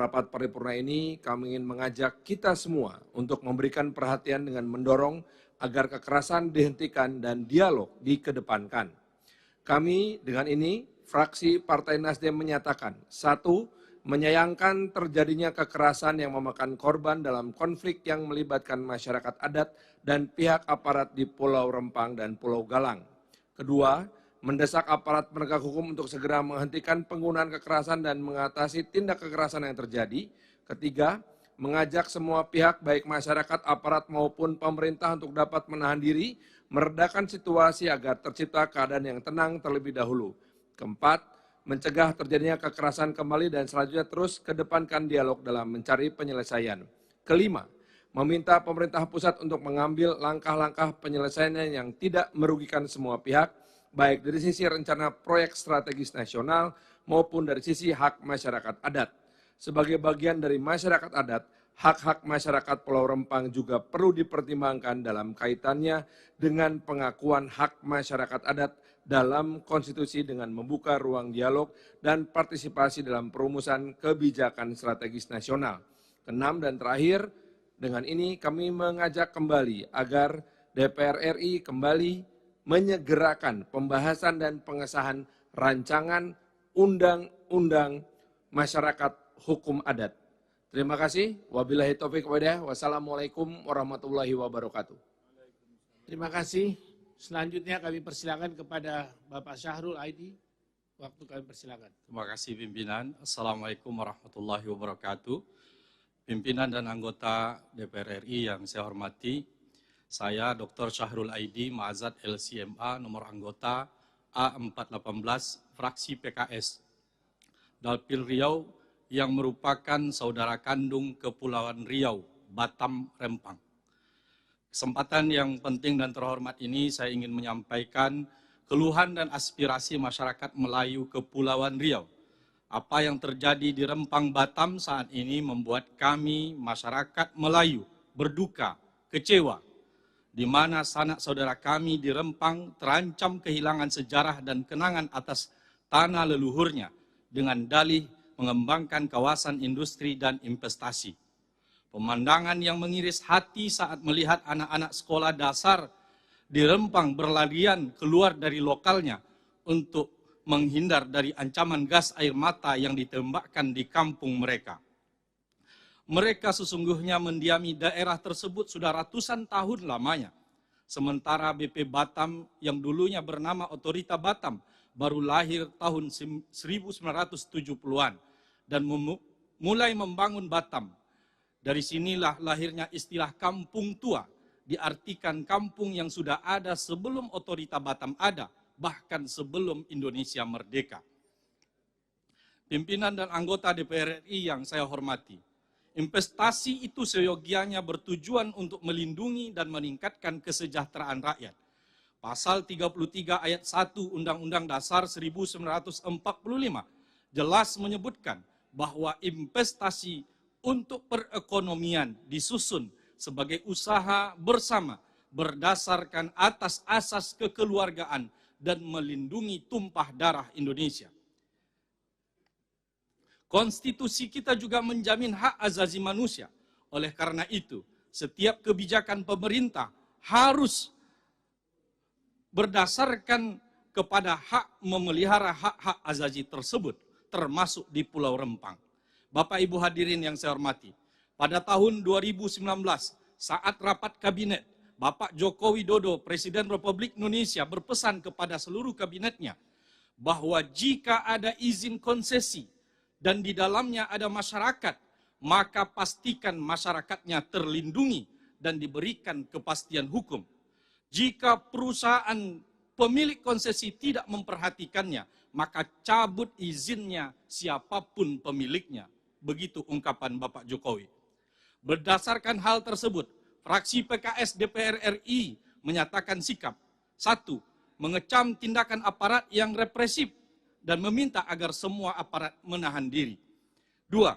rapat paripurna ini, kami ingin mengajak kita semua untuk memberikan perhatian dengan mendorong agar kekerasan dihentikan dan dialog dikedepankan. Kami dengan ini, fraksi Partai Nasdem menyatakan, 1. Menyayangkan terjadinya kekerasan yang memakan korban dalam konflik yang melibatkan masyarakat adat dan pihak aparat di Pulau Rempang dan Pulau Galang. Kedua, mendesak aparat penegak hukum untuk segera menghentikan penggunaan kekerasan dan mengatasi tindak kekerasan yang terjadi. Ketiga, mengajak semua pihak baik masyarakat, aparat maupun pemerintah untuk dapat menahan diri, meredakan situasi agar tercipta keadaan yang tenang terlebih dahulu. Keempat, mencegah terjadinya kekerasan kembali dan selanjutnya terus kedepankan dialog dalam mencari penyelesaian. Kelima, meminta pemerintah pusat untuk mengambil langkah-langkah penyelesaian yang tidak merugikan semua pihak, baik dari sisi rencana proyek strategis nasional maupun dari sisi hak masyarakat adat. Sebagai bagian dari masyarakat adat, hak-hak masyarakat Pulau Rempang juga perlu dipertimbangkan dalam kaitannya dengan pengakuan hak masyarakat adat dalam konstitusi dengan membuka ruang dialog dan partisipasi dalam perumusan kebijakan strategis nasional. Keenam dan terakhir, dengan ini kami mengajak kembali agar DPR RI kembali menyegerakan pembahasan dan pengesahan rancangan undang-undang masyarakat hukum adat. Terima kasih. Wabillahi taufiq wal hidayah. Wassalamualaikum warahmatullahi wabarakatuh. Terima kasih. Selanjutnya kami persilakan kepada Bapak Syahrul Aidi. Waktu kami persilakan. Terima kasih pimpinan. Assalamualaikum warahmatullahi wabarakatuh. Pimpinan dan anggota DPR RI yang saya hormati, saya Dr. Syahrul Aidi, Ma'azat LCMA, nomor anggota A418, fraksi PKS, Dapil Riau, yang merupakan saudara kandung Kepulauan Riau, Batam, Rempang. Kesempatan yang penting dan terhormat ini saya ingin menyampaikan keluhan dan aspirasi masyarakat Melayu Kepulauan Riau. Apa yang terjadi di Rempang, Batam saat ini membuat kami masyarakat Melayu berduka, kecewa, di mana sanak saudara kami di Rempang terancam kehilangan sejarah dan kenangan atas tanah leluhurnya dengan dalih mengembangkan kawasan industri dan investasi. Pemandangan yang mengiris hati saat melihat anak-anak sekolah dasar di Rempang berlarian keluar dari lokalnya untuk menghindar dari ancaman gas air mata yang ditembakkan di kampung mereka. Mereka sesungguhnya mendiami daerah tersebut sudah ratusan tahun lamanya. Sementara BP Batam yang dulunya bernama Otorita Batam baru lahir tahun 1970-an dan mulai membangun Batam. Dari sinilah lahirnya istilah kampung tua, diartikan kampung yang sudah ada sebelum Otorita Batam ada, bahkan sebelum Indonesia merdeka. Pimpinan dan anggota DPR RI yang saya hormati, investasi itu seyogianya bertujuan untuk melindungi dan meningkatkan kesejahteraan rakyat. Pasal 33 ayat 1 Undang-Undang Dasar 1945 jelas menyebutkan bahwa investasi untuk perekonomian disusun sebagai usaha bersama berdasarkan atas asas kekeluargaan dan melindungi tumpah darah Indonesia. Konstitusi kita juga menjamin hak asasi manusia. Oleh karena itu, setiap kebijakan pemerintah harus berdasarkan kepada hak memelihara hak-hak asasi tersebut, termasuk di Pulau Rempang. Bapak Ibu hadirin yang saya hormati, pada tahun 2019 saat rapat kabinet, Bapak Joko Widodo, Presiden Republik Indonesia berpesan kepada seluruh kabinetnya bahwa jika ada izin konsesi dan di dalamnya ada masyarakat, maka pastikan masyarakatnya terlindungi dan diberikan kepastian hukum. Jika perusahaan pemilik konsesi tidak memperhatikannya, maka cabut izinnya siapapun pemiliknya. Begitu ungkapan Bapak Jokowi. Berdasarkan hal tersebut, fraksi PKS DPR RI menyatakan sikap. 1. Mengecam tindakan aparat yang represif dan meminta agar semua aparat menahan diri. 2.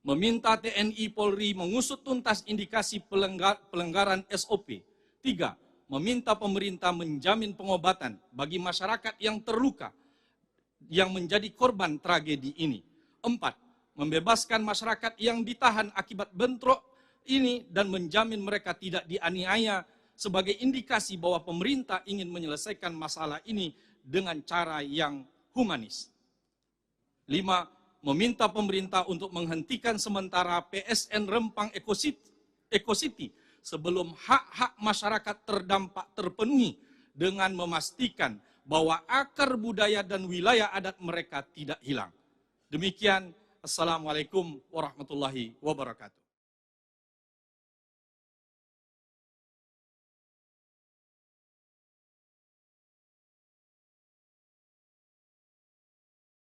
Meminta TNI Polri mengusut tuntas indikasi pelanggaran SOP. 3. Meminta pemerintah menjamin pengobatan bagi masyarakat yang terluka yang menjadi korban tragedi ini. 4. membebaskan masyarakat yang ditahan akibat bentrok ini dan menjamin mereka tidak dianiaya sebagai indikasi bahwa pemerintah ingin menyelesaikan masalah ini dengan cara yang humanis. 5. Meminta pemerintah untuk menghentikan sementara PSN Rempang Eco City sebelum hak-hak masyarakat terdampak terpenuhi dengan memastikan bahwa akar budaya dan wilayah adat mereka tidak hilang. Demikian, Assalamualaikum warahmatullahi wabarakatuh.